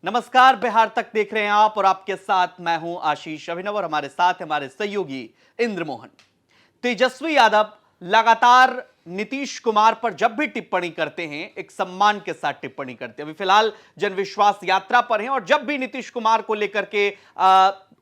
नमस्कार, बिहार तक देख रहे हैं आप और आपके साथ मैं हूं आशीष अभिनव और हमारे साथ हमारे सहयोगी इंद्रमोहन। तेजस्वी यादव लगातार नीतीश कुमार पर जब भी टिप्पणी करते हैं एक सम्मान के साथ टिप्पणी करते हैं। अभी फिलहाल जनविश्वास यात्रा पर हैं और जब भी नीतीश कुमार को लेकर के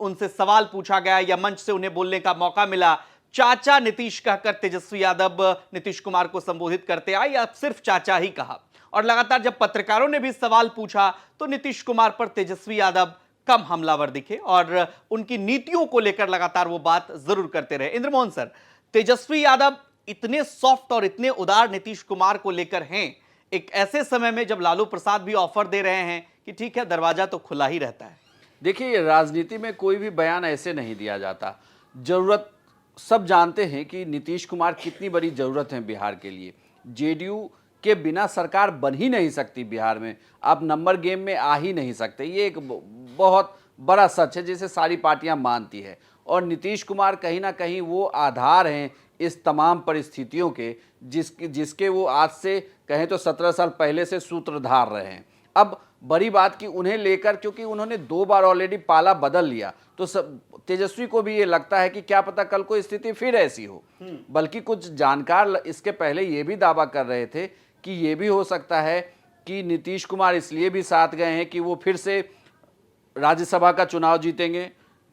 उनसे सवाल पूछा गया या मंच से उन्हें बोलने का मौका मिला, चाचा नीतीश कहकर तेजस्वी यादव नीतीश कुमार को संबोधित करते आए या सिर्फ चाचा ही कहा। और लगातार जब पत्रकारों ने भी सवाल पूछा तो नीतीश कुमार पर तेजस्वी यादव कम हमलावर दिखे और उनकी नीतियों को लेकर लगातार वो बात जरूर करते रहे। इंद्रमोहन सर, तेजस्वी यादव इतने सॉफ्ट और इतने उदार नीतीश कुमार को लेकर हैं एक ऐसे समय में जब लालू प्रसाद भी ऑफर दे रहे हैं कि ठीक है, दरवाजा तो खुला ही रहता है। देखिए, राजनीति में कोई भी बयान ऐसे नहीं दिया जाता। जरूरत सब जानते हैं कि नीतीश कुमार कितनी बड़ी जरूरत है बिहार के लिए। जेडीयू के बिना सरकार बन ही नहीं सकती बिहार में। आप नंबर गेम में आ ही नहीं सकते। ये एक बहुत बड़ा सच है जिसे सारी पार्टियां मानती है। और नीतीश कुमार कहीं ना कहीं वो आधार हैं इस तमाम परिस्थितियों के, जिसके वो आज से कहें तो 17 साल पहले से सूत्रधार रहे हैं। अब बड़ी बात कि उन्हें लेकर, क्योंकि उन्होंने 2 बार ऑलरेडी पाला बदल लिया, तो सब तेजस्वी को भी ये लगता है कि क्या पता कल को स्थिति फिर ऐसी हो। बल्कि कुछ जानकार इसके पहले ये भी दावा कर रहे थे कि ये भी हो सकता है कि नीतीश कुमार इसलिए भी साथ गए हैं कि वो फिर से राज्यसभा का चुनाव जीतेंगे,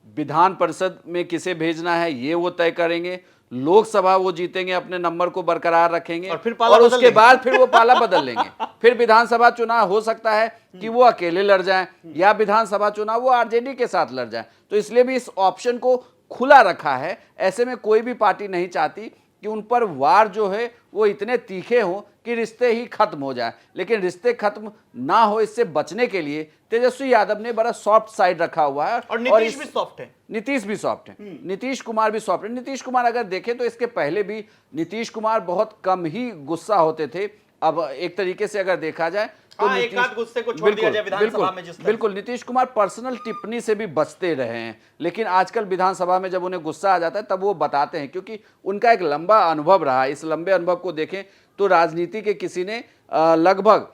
विधान परिषद में किसे भेजना है ये वो तय करेंगे, लोकसभा वो जीतेंगे, अपने नंबर को बरकरार रखेंगे और उसके बाद फिर वो पाला बदल लेंगे। फिर विधानसभा चुनाव हो सकता है कि वो अकेले लड़ जाएं या विधानसभा चुनाव वो आरजेडी के साथ लड़ जाएं। तो इसलिए भी इस ऑप्शन को खुला रखा है। ऐसे में कोई भी पार्टी नहीं चाहती कि उन पर वार जो है वो इतने तीखे हों कि रिश्ते ही खत्म हो जाए। लेकिन रिश्ते खत्म ना हो, इससे बचने के लिए तेजस्वी यादव ने बड़ा सॉफ्ट साइड रखा हुआ है। और नीतीश भी सॉफ्ट है। नीतीश भी सॉफ्ट है, नीतीश कुमार भी सॉफ्ट है। नीतीश कुमार अगर देखें तो इसके पहले भी नीतीश कुमार बहुत कम ही गुस्सा होते थे। अब एक तरीके से अगर देखा जाए तो एक आध गुस्से को छोड़ दिया जाए विधानसभा में जिस तरह। बिल्कुल नीतीश कुमार पर्सनल टिप्पणी से भी बचते रहे हैं। लेकिन आजकल विधानसभा में जब उन्हें गुस्सा आ जाता है तब वो बताते हैं, क्योंकि उनका एक लंबा अनुभव रहा। इस लंबे अनुभव को देखें तो राजनीति के किसी ने लगभग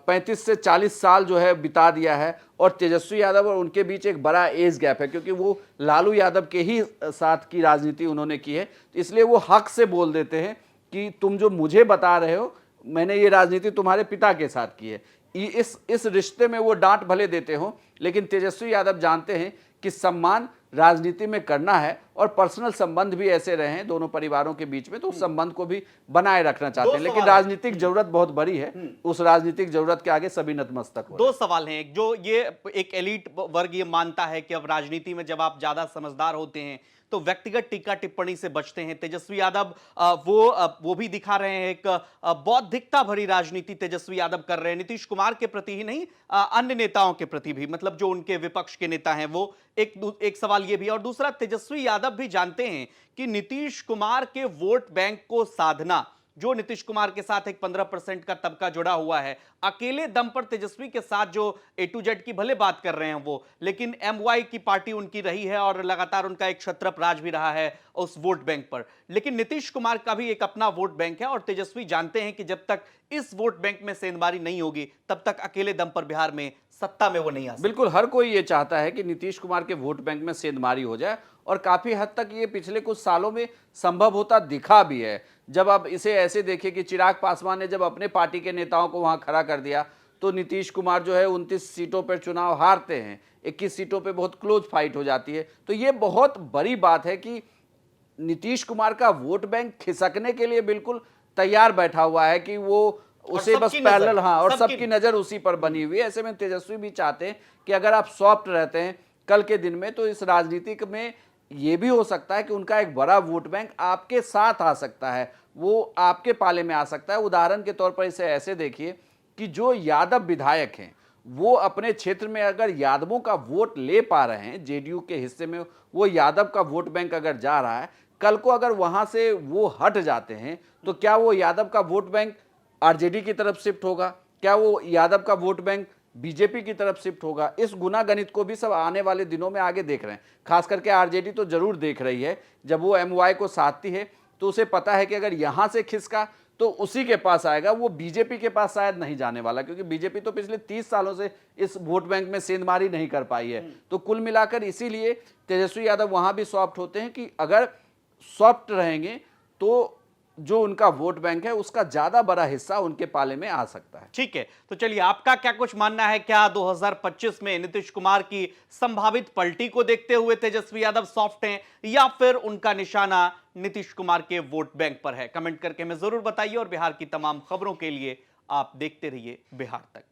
35 से 40 साल जो है बिता दिया है। और तेजस्वी यादव और उनके बीच एक बड़ा एज गैप है, क्योंकि वो लालू यादव के ही साथ की राजनीति उन्होंने की है। इसलिए वो हक से बोल देते हैं कि तुम जो मुझे बता रहे हो, मैंने ये राजनीति तुम्हारे पिता के साथ की है। इस रिश्ते में वो डांट भले देते हो, लेकिन तेजस्वी यादव जानते हैं कि सम्मान राजनीति में करना है और पर्सनल संबंध भी ऐसे रहे हैं दोनों परिवारों के बीच में, तो उस संबंध को भी बनाए रखना चाहते हैं। लेकिन राजनीतिक जरूरत बहुत बड़ी है, उस राजनीतिक जरूरत के आगे सभी नतमस्तक हो। 2 सवाल हैं। एक जो ये एक एलीट वर्ग ये मानता है कि अब राजनीति में जब आप ज्यादा समझदार होते हैं तो व्यक्तिगत टीका टिप्पणी से बचते हैं। तेजस्वी यादव वो भी दिखा रहे हैं एक बौद्धिकता भरी राजनीति तेजस्वी यादव कर रहे हैं, नीतीश कुमार के प्रति ही नहीं, अन्य नेताओं के प्रति भी, मतलब जो उनके विपक्ष के नेता हैं वो। एक सवाल ये भी है। और दूसरा, तेजस्वी यादव भी जानते हैं कि नीतीश कुमार के वोट बैंक को साधना, जो नीतीश कुमार के साथ एक 15% का तबका जुड़ा हुआ है, अकेले दम पर तेजस्वी के साथ जो A to Z की भले बात कर रहे हैं वो, लेकिन MY की पार्टी उनकी रही है और लगातार उनका एक क्षत्रप राज भी रहा है उस वोट बैंक पर। लेकिन नीतीश कुमार का भी एक अपना वोट बैंक है और तेजस्वी जानते हैं कि जब तक इस वोट बैंक में सेंधमारी नहीं होगी तब तक अकेले दम पर बिहार में सत्ता में वो नहीं आ सकते। बिल्कुल, हर कोई ये चाहता है कि नीतीश कुमार के वोट बैंक में सेंधमारी हो जाए और काफी हद तक ये पिछले कुछ सालों में संभव होता दिखा भी है। जब आप इसे ऐसे देखिए कि चिराग पासवान ने जब अपने पार्टी के नेताओं को वहां खड़ा कर दिया तो नीतीश कुमार जो है 29 सीटों पर चुनाव हारते हैं, 21 सीटों पर बहुत क्लोज फाइट हो जाती है। तो ये बहुत बड़ी बात है कि नीतीश कुमार का वोट बैंक खिसकने के लिए बिल्कुल तैयार बैठा हुआ है कि वो उसे बस पैरेलल, हाँ, और सबकी नजर उसी पर बनी हुई है। ऐसे में तेजस्वी भी चाहते हैं कि अगर आप सॉफ्ट रहते हैं कल के दिन में तो इस राजनीतिक में ये भी हो सकता है कि उनका एक बड़ा वोट बैंक आपके साथ आ सकता है, वो आपके पाले में आ सकता है। उदाहरण के तौर पर इसे ऐसे देखिए कि जो यादव विधायक हैं वो अपने क्षेत्र में अगर यादवों का वोट ले पा रहे हैं, जेडीयू के हिस्से में वो यादव का वोट बैंक अगर जा रहा है, कल को अगर वहां से वो हट जाते हैं तो क्या वो यादव का वोट बैंक आरजेडी की तरफ शिफ्ट होगा? क्या वो यादव का वोट बैंक बीजेपी की तरफ शिफ्ट होगा? इस गुना गणित को भी सब आने वाले दिनों में आगे देख रहे हैं। खास करके आरजेडी तो जरूर देख रही है। जब वो MY को साधती है तो उसे पता है कि अगर यहां से खिसका तो उसी के पास आएगा, वो बीजेपी के पास शायद नहीं जाने वाला, क्योंकि बीजेपी तो पिछले 30 सालों से इस वोट बैंक में सेंधमारी नहीं कर पाई है। तो कुल मिलाकर इसीलिए तेजस्वी यादव वहां भी सॉफ्ट होते हैं कि अगर सॉफ्ट रहेंगे तो जो उनका वोट बैंक है उसका ज्यादा बड़ा हिस्सा उनके पाले में आ सकता है। ठीक है, तो चलिए आपका क्या कुछ मानना है? क्या 2025 में नीतीश कुमार की संभावित पलटी को देखते हुए तेजस्वी यादव सॉफ्ट हैं, या फिर उनका निशाना नीतीश कुमार के वोट बैंक पर है? कमेंट करके हमें जरूर बताइए और बिहार की तमाम खबरों के लिए आप देखते रहिए बिहार तक।